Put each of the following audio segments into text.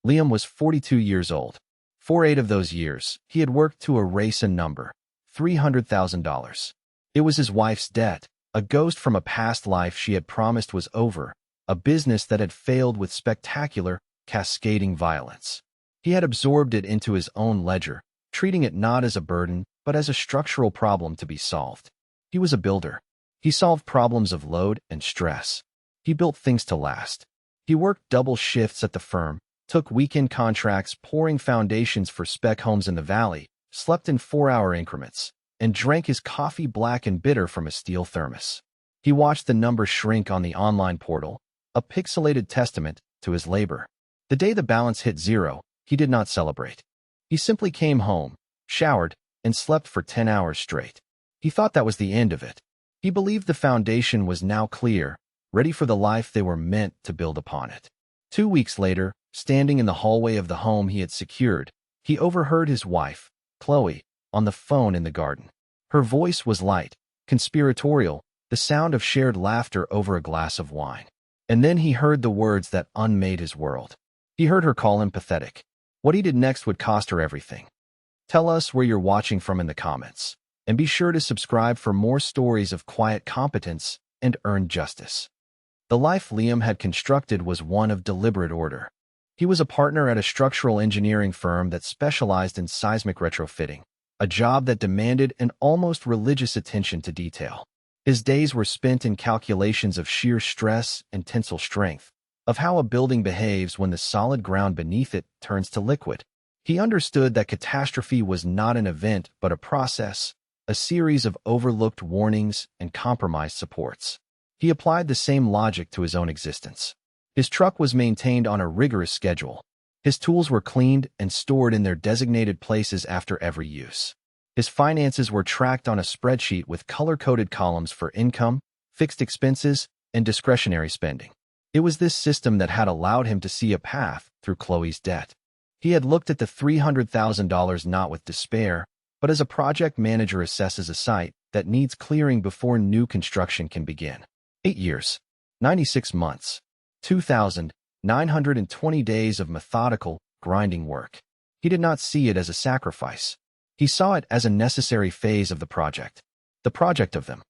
Liam was 42 years old. For 8 of those years, he had worked to erase a number, $300,000. It was his wife's debt, a ghost from a past life she had promised was over, a business that had failed with spectacular, cascading violence. He had absorbed it into his own ledger, treating it not as a burden, but as a structural problem to be solved. He was a builder. He solved problems of load and stress. He built things to last. He worked double shifts at the firm, took weekend contracts pouring foundations for spec homes in the valley, slept in 4-hour increments, and drank his coffee black and bitter from a steel thermos. He watched the numbers shrink on the online portal, a pixelated testament to his labor. The day the balance hit zero, he did not celebrate. He simply came home, showered, and slept for 10 hours straight. He thought that was the end of it. He believed the foundation was now clear, ready for the life they were meant to build upon it. 2 weeks later, standing in the hallway of the home he had secured, he overheard his wife, Chloe, on the phone in the garden. Her voice was light, conspiratorial, the sound of shared laughter over a glass of wine. And then he heard the words that unmade his world. He heard her call him pathetic. What he did next would cost her everything. Tell us where you're watching from in the comments. And be sure to subscribe for more stories of quiet competence and earned justice. The life Liam had constructed was one of deliberate order. He was a partner at a structural engineering firm that specialized in seismic retrofitting, a job that demanded an almost religious attention to detail. His days were spent in calculations of shear stress and tensile strength, of how a building behaves when the solid ground beneath it turns to liquid. He understood that catastrophe was not an event but a process, a series of overlooked warnings and compromised supports. He applied the same logic to his own existence. His truck was maintained on a rigorous schedule. His tools were cleaned and stored in their designated places after every use. His finances were tracked on a spreadsheet with color-coded columns for income, fixed expenses, and discretionary spending. It was this system that had allowed him to see a path through Chloe's debt. He had looked at the $300,000 not with despair, but as a project manager assesses a site that needs clearing before new construction can begin. 8 years, 96 months, 2,920 days of methodical, grinding work. He did not see it as a sacrifice. He saw it as a necessary phase of the project of them.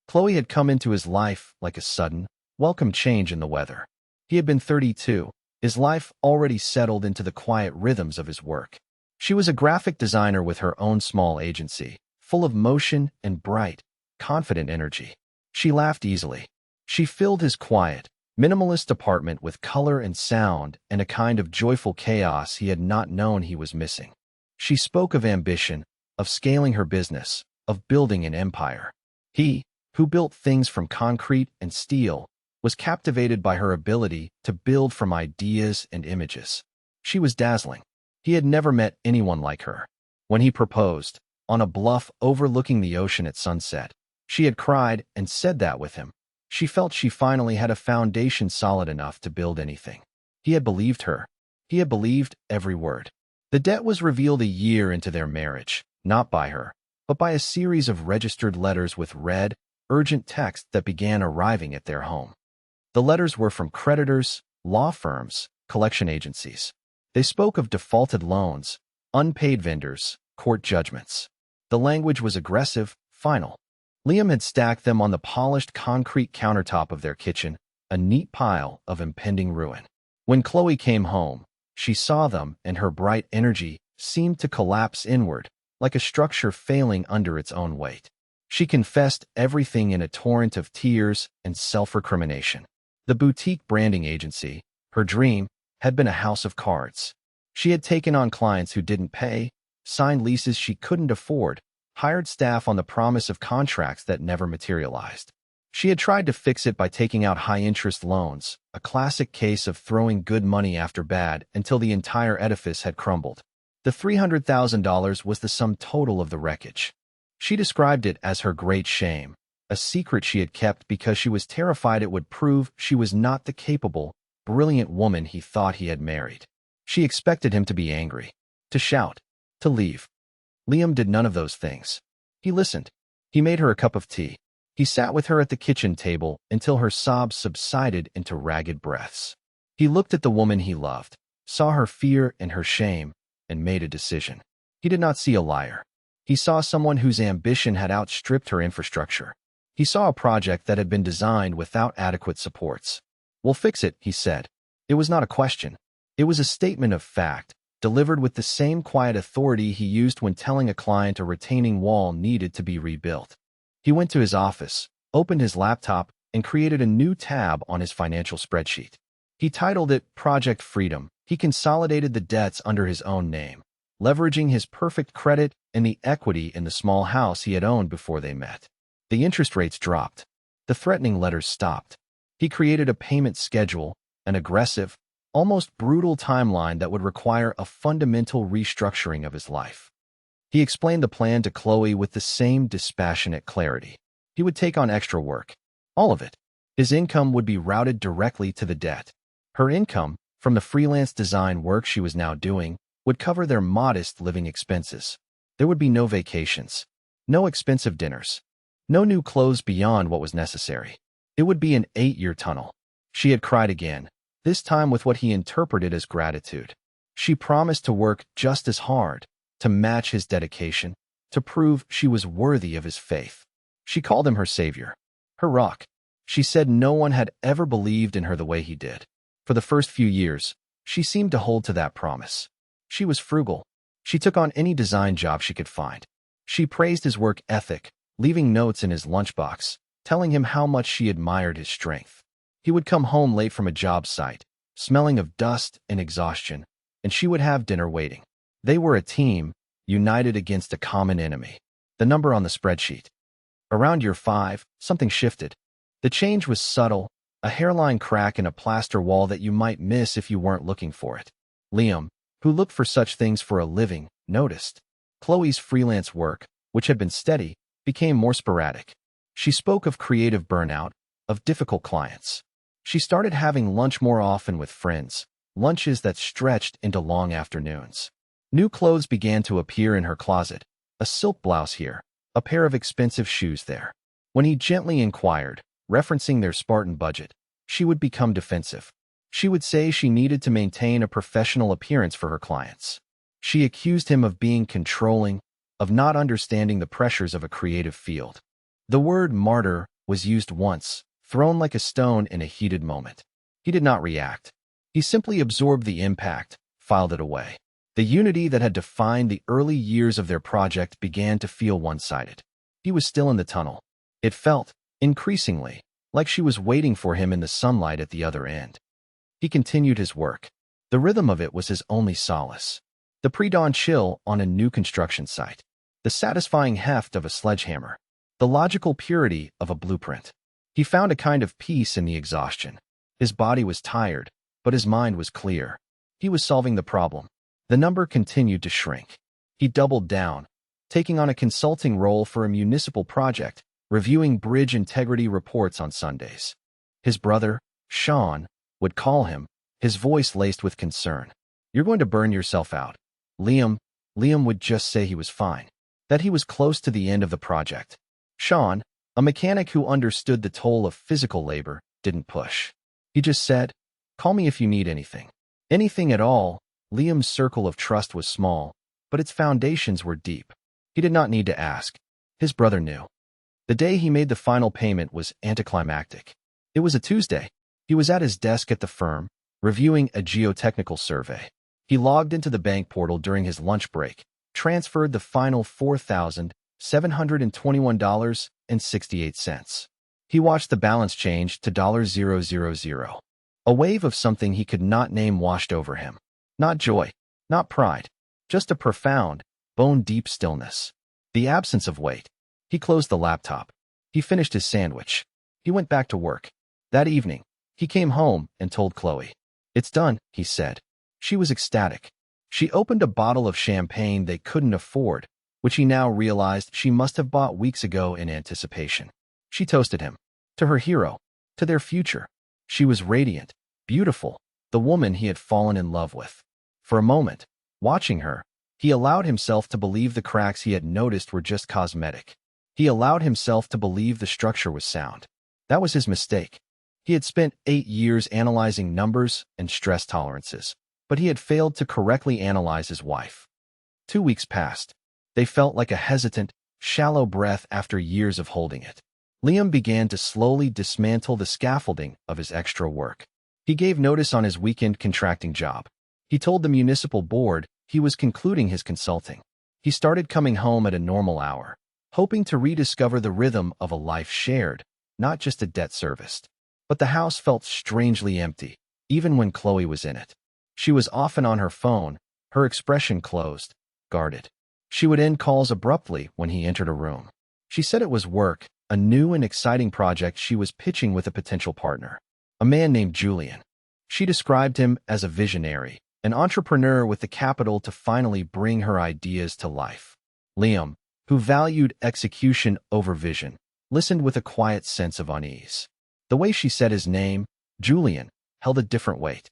Chloe had come into his life like a sudden, welcome change in the weather. He had been 32, his life already settled into the quiet rhythms of his work. She was a graphic designer with her own small agency, full of motion and bright, confident energy. She laughed easily. She filled his quiet, minimalist apartment with color and sound and a kind of joyful chaos he had not known he was missing. She spoke of ambition, of scaling her business, of building an empire. He, who built things from concrete and steel, was captivated by her ability to build from ideas and images. She was dazzling. He had never met anyone like her. When he proposed, on a bluff overlooking the ocean at sunset, she had cried and said that with him. She felt she finally had a foundation solid enough to build anything. He had believed her. He had believed every word. The debt was revealed a year into their marriage, not by her, but by a series of registered letters with red, urgent text that began arriving at their home. The letters were from creditors, law firms, collection agencies. They spoke of defaulted loans, unpaid vendors, court judgments. The language was aggressive, final. Liam had stacked them on the polished concrete countertop of their kitchen, a neat pile of impending ruin. When Chloe came home, she saw them, and her bright energy seemed to collapse inward, like a structure failing under its own weight. She confessed everything in a torrent of tears and self-recrimination. The boutique branding agency, her dream, had been a house of cards. She had taken on clients who didn't pay, signed leases she couldn't afford, hired staff on the promise of contracts that never materialized. She had tried to fix it by taking out high-interest loans, a classic case of throwing good money after bad until the entire edifice had crumbled. The $300,000 was the sum total of the wreckage. She described it as her great shame, a secret she had kept because she was terrified it would prove she was not the capable, brilliant woman he thought he had married. She expected him to be angry, to shout, to leave. Liam did none of those things. He listened. He made her a cup of tea. He sat with her at the kitchen table until her sobs subsided into ragged breaths. He looked at the woman he loved, saw her fear and her shame, and made a decision. He did not see a liar. He saw someone whose ambition had outstripped her infrastructure. He saw a project that had been designed without adequate supports. "We'll fix it," he said. It was not a question. It was a statement of fact, delivered with the same quiet authority he used when telling a client a retaining wall needed to be rebuilt. He went to his office, opened his laptop, and created a new tab on his financial spreadsheet. He titled it Project Freedom. He consolidated the debts under his own name, leveraging his perfect credit and the equity in the small house he had owned before they met. The interest rates dropped. The threatening letters stopped. He created a payment schedule, an aggressive, almost brutal timeline that would require a fundamental restructuring of his life. He explained the plan to Chloe with the same dispassionate clarity. He would take on extra work. All of it. His income would be routed directly to the debt. Her income, from the freelance design work she was now doing, would cover their modest living expenses. There would be no vacations, no expensive dinners, no new clothes beyond what was necessary. It would be an 8-year tunnel. She had cried again, this time with what he interpreted as gratitude. She promised to work just as hard, to match his dedication, to prove she was worthy of his faith. She called him her savior, her rock. She said no one had ever believed in her the way he did. For the first few years, she seemed to hold to that promise. She was frugal. She took on any design job she could find. She praised his work ethic, leaving notes in his lunchbox, telling him how much she admired his strength. He would come home late from a job site, smelling of dust and exhaustion, and she would have dinner waiting. They were a team, united against a common enemy. The number on the spreadsheet. Around year 5, something shifted. The change was subtle, a hairline crack in a plaster wall that you might miss if you weren't looking for it. Liam, who looked for such things for a living, noticed. Chloe's freelance work, which had been steady, became more sporadic. She spoke of creative burnout, of difficult clients. She started having lunch more often with friends, lunches that stretched into long afternoons. New clothes began to appear in her closet, a silk blouse here, a pair of expensive shoes there. When he gently inquired, referencing their Spartan budget, she would become defensive. She would say she needed to maintain a professional appearance for her clients. She accused him of being controlling, of not understanding the pressures of a creative field. The word martyr was used once, thrown like a stone in a heated moment. He did not react. He simply absorbed the impact, filed it away. The unity that had defined the early years of their project began to feel one-sided. He was still in the tunnel. It felt, increasingly, like she was waiting for him in the sunlight at the other end. He continued his work. The rhythm of it was his only solace. The pre-dawn chill on a new construction site. The satisfying heft of a sledgehammer. The logical purity of a blueprint. He found a kind of peace in the exhaustion. His body was tired, but his mind was clear. He was solving the problem. The number continued to shrink. He doubled down, taking on a consulting role for a municipal project, reviewing bridge integrity reports on Sundays. His brother, Sean, would call him, his voice laced with concern. "You're going to burn yourself out." Liam would just say he was fine, that he was close to the end of the project. Sean, a mechanic who understood the toll of physical labor, didn't push. He just said, "Call me if you need anything." Anything at all. Liam's circle of trust was small, but its foundations were deep. He did not need to ask. His brother knew. The day he made the final payment was anticlimactic. It was a Tuesday. He was at his desk at the firm, reviewing a geotechnical survey. He logged into the bank portal during his lunch break, transferred the final $4,721.68. He watched the balance change to $0,000. A wave of something he could not name washed over him. Not joy, not pride, just a profound, bone-deep stillness. The absence of weight. He closed the laptop. He finished his sandwich. He went back to work. That evening, he came home and told Chloe. "It's done," he said. She was ecstatic. She opened a bottle of champagne they couldn't afford, which he now realized she must have bought weeks ago in anticipation. She toasted him. To her hero. To their future. She was radiant, beautiful, the woman he had fallen in love with. For a moment, watching her, he allowed himself to believe the cracks he had noticed were just cosmetic. He allowed himself to believe the structure was sound. That was his mistake. He had spent 8 years analyzing numbers and stress tolerances. but he had failed to correctly analyze his wife. 2 weeks passed. They felt like a hesitant, shallow breath after years of holding it. Liam began to slowly dismantle the scaffolding of his extra work. He gave notice on his weekend contracting job. He told the municipal board he was concluding his consulting. He started coming home at a normal hour, hoping to rediscover the rhythm of a life shared, not just a debt serviced. But the house felt strangely empty, even when Chloe was in it. She was often on her phone, her expression closed, guarded. She would end calls abruptly when he entered a room. She said it was work, a new and exciting project she was pitching with a potential partner, a man named Julian. She described him as a visionary, an entrepreneur with the capital to finally bring her ideas to life. Liam, who valued execution over vision, listened with a quiet sense of unease. The way she said his name, Julian, held a different weight.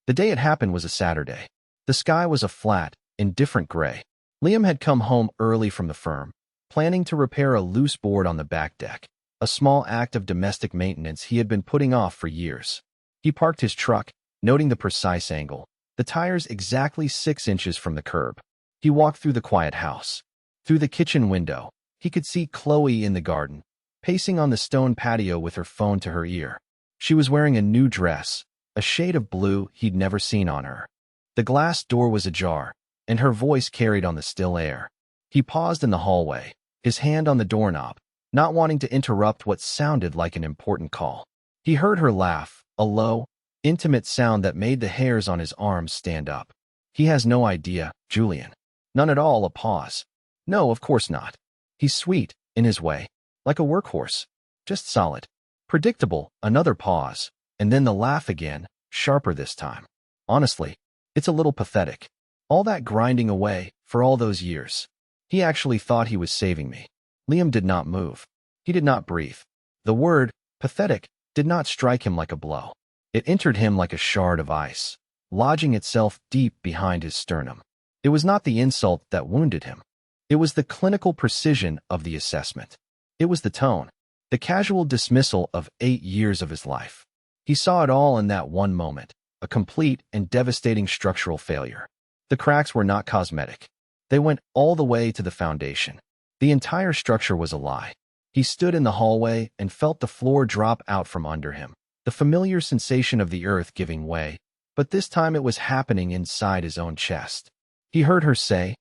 The day it happened was a Saturday. The sky was a flat, indifferent gray. Liam had come home early from the firm, planning to repair a loose board on the back deck, a small act of domestic maintenance he had been putting off for years. He parked his truck, noting the precise angle, the tires exactly 6 inches from the curb. He walked through the quiet house. Through the kitchen window, he could see Chloe in the garden, pacing on the stone patio with her phone to her ear. She was wearing a new dress, a shade of blue he'd never seen on her. The glass door was ajar, and her voice carried on the still air. He paused in the hallway, his hand on the doorknob, not wanting to interrupt what sounded like an important call. He heard her laugh, a low, intimate sound that made the hairs on his arms stand up. He has no idea, Julian. None at all. A pause. No, of course not. He's sweet, in his way, like a workhorse. Just solid. Predictable. Another pause, and then the laugh again, sharper this time. Honestly, it's a little pathetic. All that grinding away, for all those years. He actually thought he was saving me. Liam did not move. He did not breathe. The word, pathetic, did not strike him like a blow. It entered him like a shard of ice, lodging itself deep behind his sternum. It was not the insult that wounded him. It was the clinical precision of the assessment. It was the tone, the casual dismissal of 8 years of his life. He saw it all in that one moment, a complete and devastating structural failure. The cracks were not cosmetic. They went all the way to the foundation. The entire structure was a lie. He stood in the hallway and felt the floor drop out from under him, the familiar sensation of the earth giving way, but this time it was happening inside his own chest. He heard her say,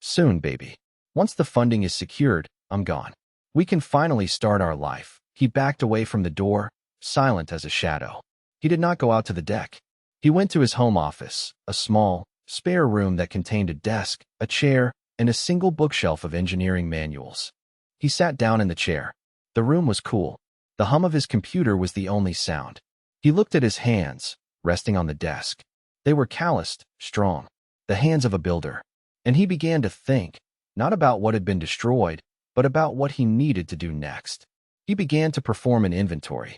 "Soon, baby. Once the funding is secured, I'm gone. We can finally start our life." He backed away from the door, silent as a shadow. He did not go out to the deck. He went to his home office, a small, spare room that contained a desk, a chair, and a single bookshelf of engineering manuals. He sat down in the chair. The room was cool. The hum of his computer was the only sound. He looked at his hands, resting on the desk. They were calloused, strong, the hands of a builder. And he began to think, not about what had been destroyed, but about what he needed to do next. He began to perform an inventory.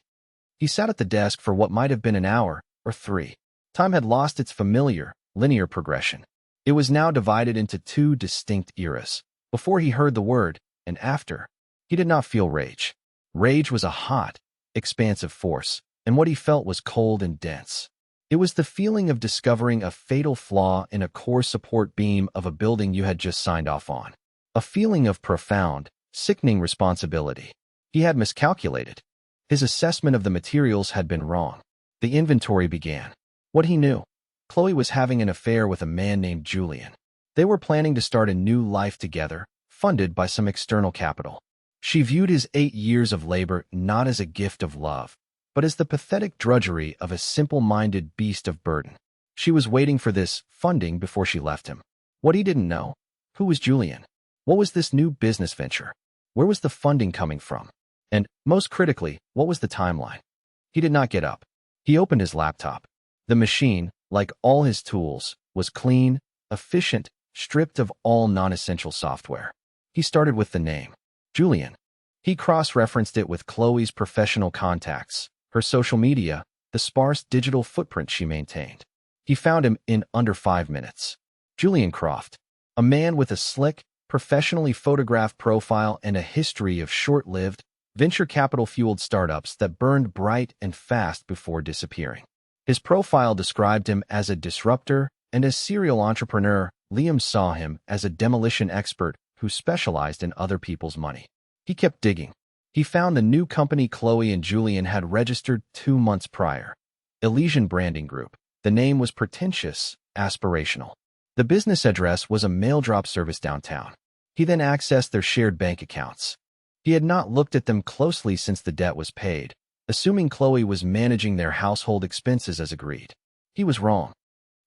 He sat at the desk for what might have been an hour or 3. Time had lost its familiar, linear progression. It was now divided into 2 distinct eras. Before he heard the word, and after. He did not feel rage. Rage was a hot, expansive force, and what he felt was cold and dense. It was the feeling of discovering a fatal flaw in a core support beam of a building you had just signed off on. A feeling of profound, sickening responsibility. He had miscalculated. His assessment of the materials had been wrong. The inventory began. What he knew. Chloe was having an affair with a man named Julian. They were planning to start a new life together, funded by some external capital. She viewed his 8 years of labor not as a gift of love, but as the pathetic drudgery of a simple-minded beast of burden. She was waiting for this funding before she left him. What he didn't know, who was Julian? What was this new business venture? Where was the funding coming from? And, most critically, what was the timeline? He did not get up. He opened his laptop. The machine, like all his tools, was clean, efficient, stripped of all non-essential software. He started with the name, Julian. He cross-referenced it with Chloe's professional contacts, her social media, the sparse digital footprint she maintained. He found him in under 5 minutes. Julian Croft, a man with a slick, professionally photographed profile and a history of short-lived, venture capital-fueled startups that burned bright and fast before disappearing. His profile described him as a disruptor, and as serial entrepreneur, Liam saw him as a demolition expert who specialized in other people's money. He kept digging. He found the new company Chloe and Julian had registered 2 months prior. Elysian Branding Group. The name was pretentious, aspirational. The business address was a mail drop service downtown. He then accessed their shared bank accounts. He had not looked at them closely since the debt was paid, assuming Chloe was managing their household expenses as agreed. He was wrong.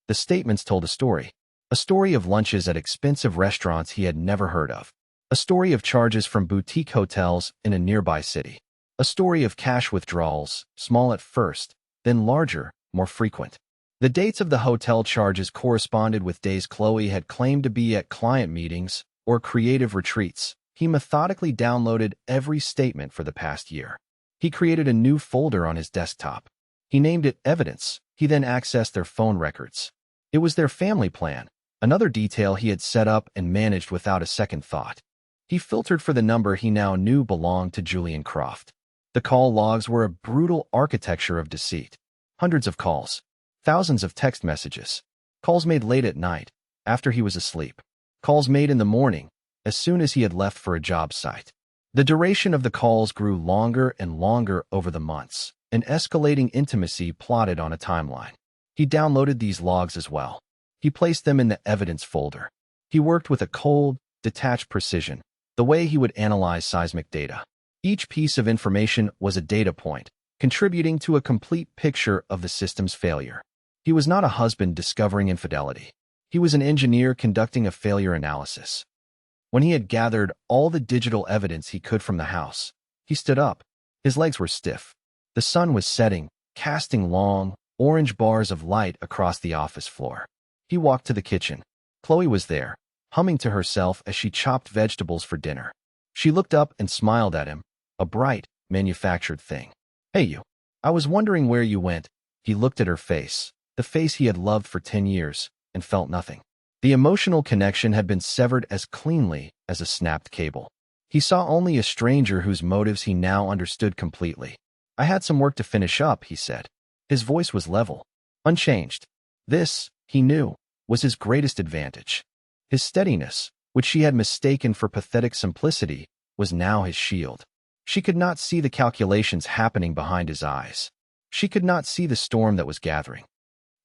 The statements told a story of lunches at expensive restaurants he had never heard of, a story of charges from boutique hotels in a nearby city, a story of cash withdrawals, small at first, then larger, more frequent. The dates of the hotel charges corresponded with days Chloe had claimed to be at client meetings or creative retreats. He methodically downloaded every statement for the past year. He created a new folder on his desktop. He named it Evidence. He then accessed their phone records. It was their family plan, another detail he had set up and managed without a second thought. He filtered for the number he now knew belonged to Julian Croft. The call logs were a brutal architecture of deceit. Hundreds of calls, thousands of text messages, calls made late at night, after he was asleep, calls made in the morning, as soon as he had left for a job site. The duration of the calls grew longer and longer over the months, an escalating intimacy plotted on a timeline. He downloaded these logs as well. He placed them in the evidence folder. He worked with a cold, detached precision, the way he would analyze seismic data. Each piece of information was a data point, contributing to a complete picture of the system's failure. He was not a husband discovering infidelity. He was an engineer conducting a failure analysis. When he had gathered all the digital evidence he could from the house, he stood up. His legs were stiff. The sun was setting, casting long, orange bars of light across the office floor. He walked to the kitchen. Chloe was there, humming to herself as she chopped vegetables for dinner. She looked up and smiled at him, a bright, manufactured thing. "Hey you. I was wondering where you went." He looked at her face, the face he had loved for 10 years, and felt nothing. The emotional connection had been severed as cleanly as a snapped cable. He saw only a stranger whose motives he now understood completely. "I had some work to finish up," he said. His voice was level, unchanged. This, he knew, was his greatest advantage. His steadiness, which she had mistaken for pathetic simplicity, was now his shield. She could not see the calculations happening behind his eyes. She could not see the storm that was gathering.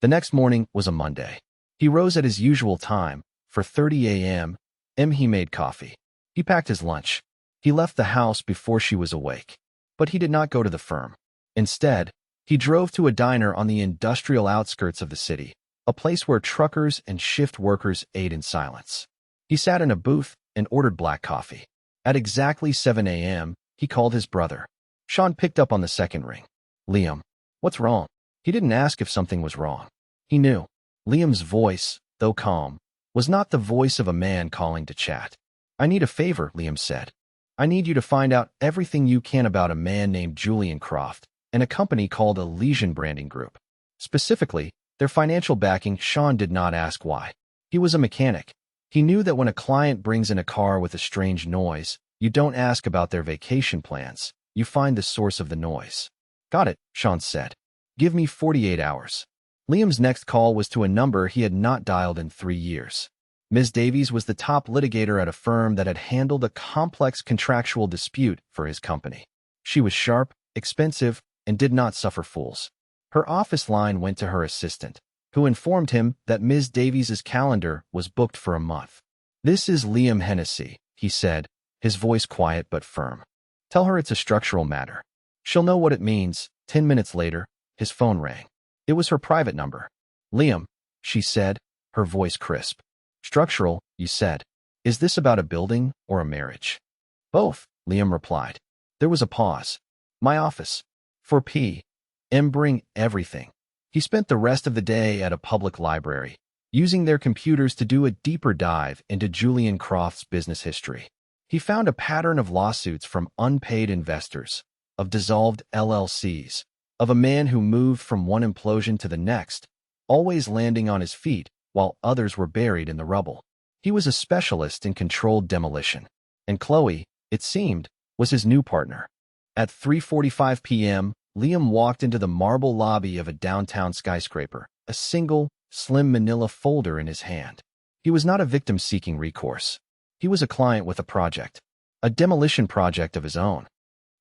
The next morning was a Monday. He rose at his usual time. For 30 a.m. He made coffee. He packed his lunch. He left the house before she was awake. But he did not go to the firm. Instead, he drove to a diner on the industrial outskirts of the city, a place where truckers and shift workers ate in silence. He sat in a booth and ordered black coffee. At exactly 7 a.m., he called his brother. Sean picked up on the second ring. "Liam, what's wrong?" He didn't ask if something was wrong. He knew. Liam's voice, though calm, was not the voice of a man calling to chat. "I need a favor," Liam said. "I need you to find out everything you can about a man named Julian Croft and a company called Elysian Branding Group. Specifically, their financial backing." Sean did not ask why. He was a mechanic. He knew that when a client brings in a car with a strange noise, you don't ask about their vacation plans. You find the source of the noise. "Got it," Sean said. "Give me 48 hours. Liam's next call was to a number he had not dialed in 3 years. Ms. Davies was the top litigator at a firm that had handled a complex contractual dispute for his company. She was sharp, expensive, and did not suffer fools. Her office line went to her assistant, who informed him that Ms. Davies's calendar was booked for a month. "This is Liam Hennessy," he said, his voice quiet but firm. "Tell her it's a structural matter. She'll know what it means." 10 minutes later, his phone rang. It was her private number. "Liam," she said, her voice crisp. "Structural, you said. Is this about a building or a marriage?" "Both," Liam replied. There was a pause. "My office. For P.M. Bring everything." He spent the rest of the day at a public library, using their computers to do a deeper dive into Julian Croft's business history. He found a pattern of lawsuits from unpaid investors, of dissolved LLCs, of a man who moved from one implosion to the next, always landing on his feet while others were buried in the rubble. He was a specialist in controlled demolition, and Chloe, it seemed, was his new partner. At 3:45 p.m., Liam walked into the marble lobby of a downtown skyscraper, a single, slim manila folder in his hand. He was not a victim seeking recourse. He was a client with a project, a demolition project of his own.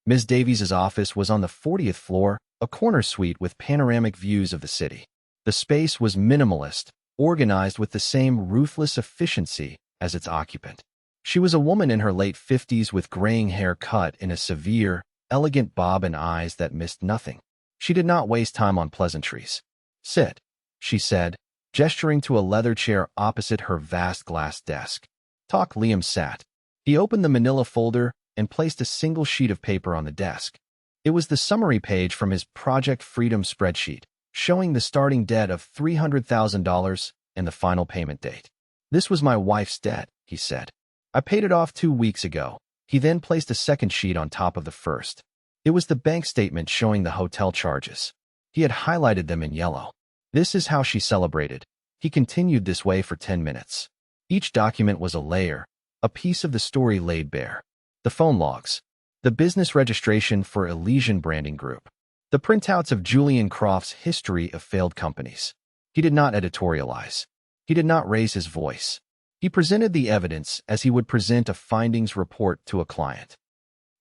Ms. Davies's office was on the 40th floor, a corner suite with panoramic views of the city. The space was minimalist, organized with the same ruthless efficiency as its occupant. She was a woman in her late 50s with graying hair cut in a severe, elegant bob and eyes that missed nothing. She did not waste time on pleasantries. "Sit," she said, gesturing to a leather chair opposite her vast glass desk. "Talk." Liam sat. He opened the manila folder and placed a single sheet of paper on the desk. It was the summary page from his Project Freedom spreadsheet, showing the starting debt of $300,000 and the final payment date. "This was my wife's debt," he said. "I paid it off 2 weeks ago." He then placed a second sheet on top of the first. It was the bank statement showing the hotel charges. He had highlighted them in yellow. "This is how she celebrated." He continued this way for 10 minutes. Each document was a layer, a piece of the story laid bare. The phone logs, the business registration for Elysian Branding Group, the printouts of Julian Croft's history of failed companies. He did not editorialize. He did not raise his voice. He presented the evidence as he would present a findings report to a client.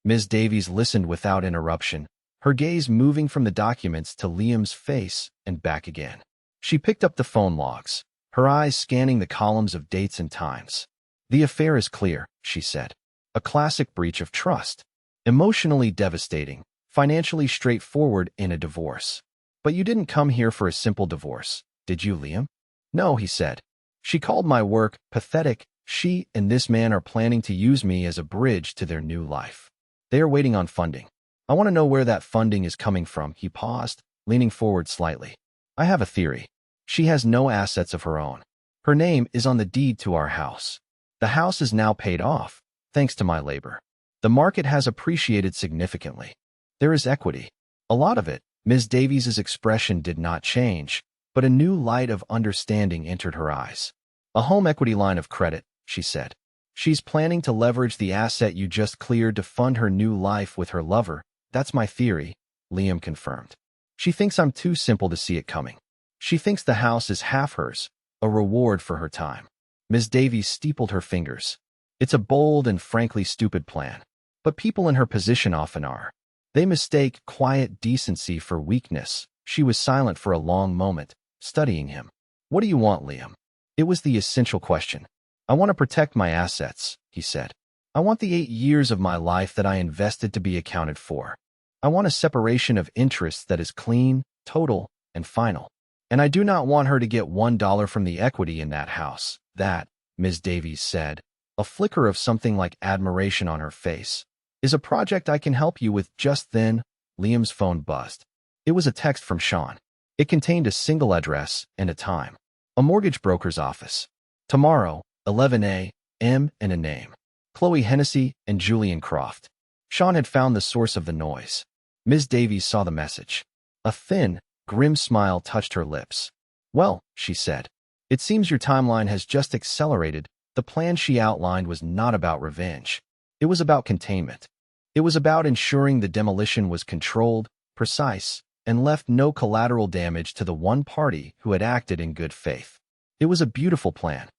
Ms. Davies listened without interruption, her gaze moving from the documents to Liam's face and back again. She picked up the phone logs, her eyes scanning the columns of dates and times. "The affair is clear," she said. "A classic breach of trust. Emotionally devastating, financially straightforward in a divorce. But you didn't come here for a simple divorce, did you, Liam?" "No," he said. "She called my work pathetic. She and this man are planning to use me as a bridge to their new life. They are waiting on funding. I want to know where that funding is coming from." He paused, leaning forward slightly. "I have a theory. She has no assets of her own. Her name is on the deed to our house. The house is now paid off, thanks to my labor. The market has appreciated significantly. There is equity. A lot of it." Ms. Davies's expression did not change, but a new light of understanding entered her eyes. "A home equity line of credit," she said. "She's planning to leverage the asset you just cleared to fund her new life with her lover." "That's my theory," Liam confirmed. "She thinks I'm too simple to see it coming. She thinks the house is half hers, a reward for her time." Ms. Davies steepled her fingers. "It's a bold and frankly stupid plan. But people in her position often are. They mistake quiet decency for weakness." She was silent for a long moment, studying him. "What do you want, Liam?" It was the essential question. "I want to protect my assets," he said. "I want the 8 years of my life that I invested to be accounted for. I want a separation of interests that is clean, total, and final. And I do not want her to get $1 from the equity in that house." "That," Ms. Davies said, a flicker of something like admiration on her face, "is a project I can help you with." Just then, Liam's phone buzzed. It was a text from Sean. It contained a single address and a time. A mortgage broker's office. Tomorrow, 11 a.m. and a name. Chloe Hennessy and Julian Croft. Sean had found the source of the noise. Ms. Davies saw the message. A thin, grim smile touched her lips. "Well," she said, "it seems your timeline has just accelerated." The plan she outlined was not about revenge. It was about containment. It was about ensuring the demolition was controlled, precise, and left no collateral damage to the one party who had acted in good faith. It was a beautiful plan.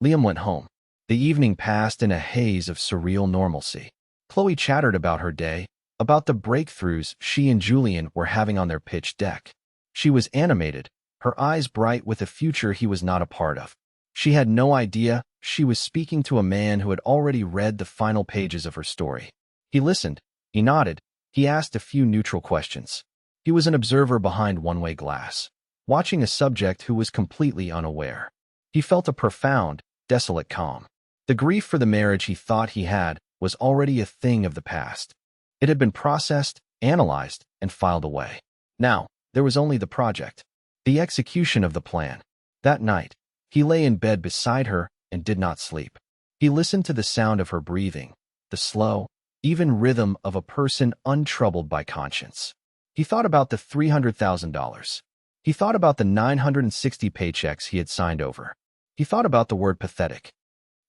Liam went home. The evening passed in a haze of surreal normalcy. Chloe chattered about her day, about the breakthroughs she and Julian were having on their pitch deck. She was animated, her eyes bright with a future he was not a part of. She had no idea she was speaking to a man who had already read the final pages of her story. He listened, he nodded, he asked a few neutral questions. He was an observer behind one-way glass, watching a subject who was completely unaware. He felt a profound, desolate calm. The grief for the marriage he thought he had was already a thing of the past. It had been processed, analyzed, and filed away. Now, there was only the project, the execution of the plan. That night, he lay in bed beside her and did not sleep. He listened to the sound of her breathing, the slow, even rhythm of a person untroubled by conscience. He thought about the $300,000. He thought about the 960 paychecks he had signed over. He thought about the word pathetic.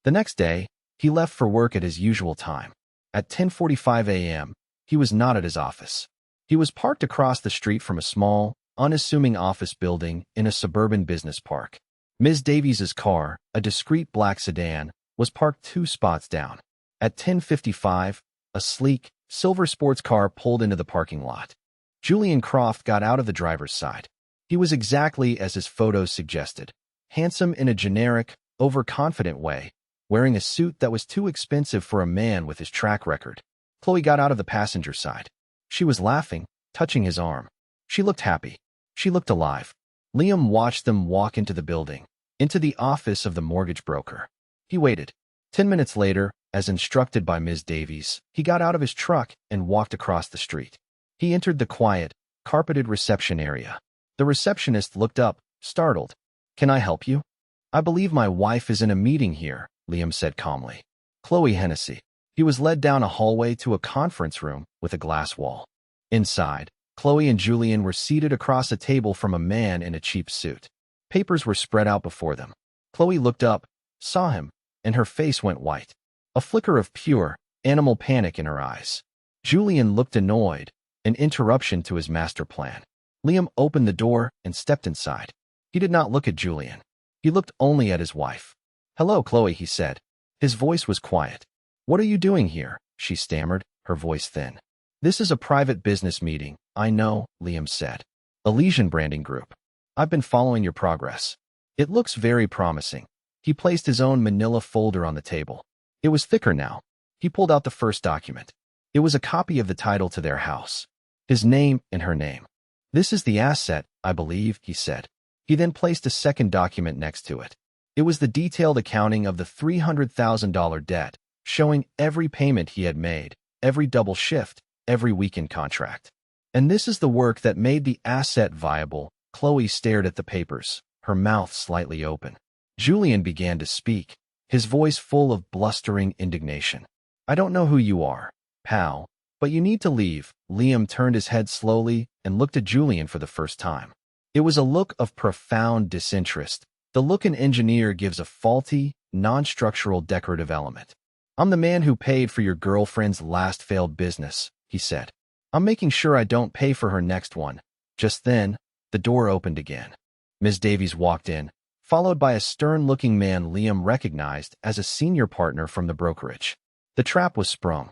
The next day, he left for work at his usual time. At 10:45 a.m., he was not at his office. He was parked across the street from a small, unassuming office building in a suburban business park. Ms. Davies's car, a discreet black sedan, was parked 2 spots down. At 10:55, a sleek, silver sports car pulled into the parking lot. Julian Croft got out of the driver's side. He was exactly as his photos suggested, handsome in a generic, overconfident way, wearing a suit that was too expensive for a man with his track record. Chloe got out of the passenger side. She was laughing, touching his arm. She looked happy. She looked alive. Liam watched them walk into the building, into the office of the mortgage broker. He waited. 10 minutes later, as instructed by Ms. Davies, he got out of his truck and walked across the street. He entered the quiet, carpeted reception area. The receptionist looked up, startled. "Can I help you?" "I believe my wife is in a meeting here," Liam said calmly. Chloe Hennessy. He was led down a hallway to a conference room with a glass wall. Inside, Chloe and Julian were seated across a table from a man in a cheap suit. Papers were spread out before them. Chloe looked up, saw him, and her face went white. A flicker of pure, animal panic in her eyes. Julian looked annoyed, an interruption to his master plan. Liam opened the door and stepped inside. He did not look at Julian. He looked only at his wife. "Hello, Chloe," he said. His voice was quiet. "What are you doing here?" she stammered, her voice thin. "This is a private business meeting, I know," Liam said. "Elysian Branding Group. I've been following your progress. It looks very promising." He placed his own manila folder on the table. It was thicker now. He pulled out the first document. It was a copy of the title to their house. His name and her name. "This is the asset, I believe," he said. He then placed a second document next to it. It was the detailed accounting of the $300,000 debt, showing every payment he had made, every double shift, every weekend contract. "And this is the work that made the asset viable." Chloe stared at the papers, her mouth slightly open. Julian began to speak, his voice full of blustering indignation. "I don't know who you are, pal, but you need to leave." Liam turned his head slowly and looked at Julian for the first time. It was a look of profound disinterest, the look an engineer gives a faulty, non-structural decorative element. "I'm the man who paid for your girlfriend's last failed business," he said. "I'm making sure I don't pay for her next one." Just then, the door opened again. Ms. Davies walked in, followed by a stern-looking man Liam recognized as a senior partner from the brokerage. The trap was sprung.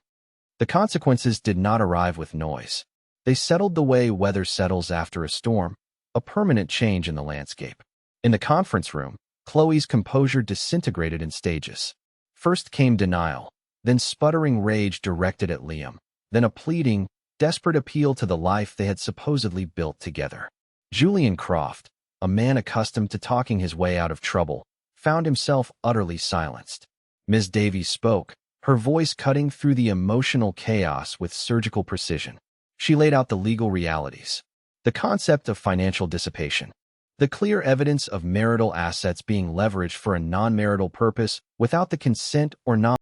The consequences did not arrive with noise. They settled the way weather settles after a storm, a permanent change in the landscape. In the conference room, Chloe's composure disintegrated in stages. First came denial, then sputtering rage directed at Liam, then a pleading, desperate appeal to the life they had supposedly built together. Julian Croft, a man accustomed to talking his way out of trouble, found himself utterly silenced. Ms. Davies spoke, her voice cutting through the emotional chaos with surgical precision. She laid out the legal realities, the concept of financial dissipation, the clear evidence of marital assets being leveraged for a non-marital purpose without the consent or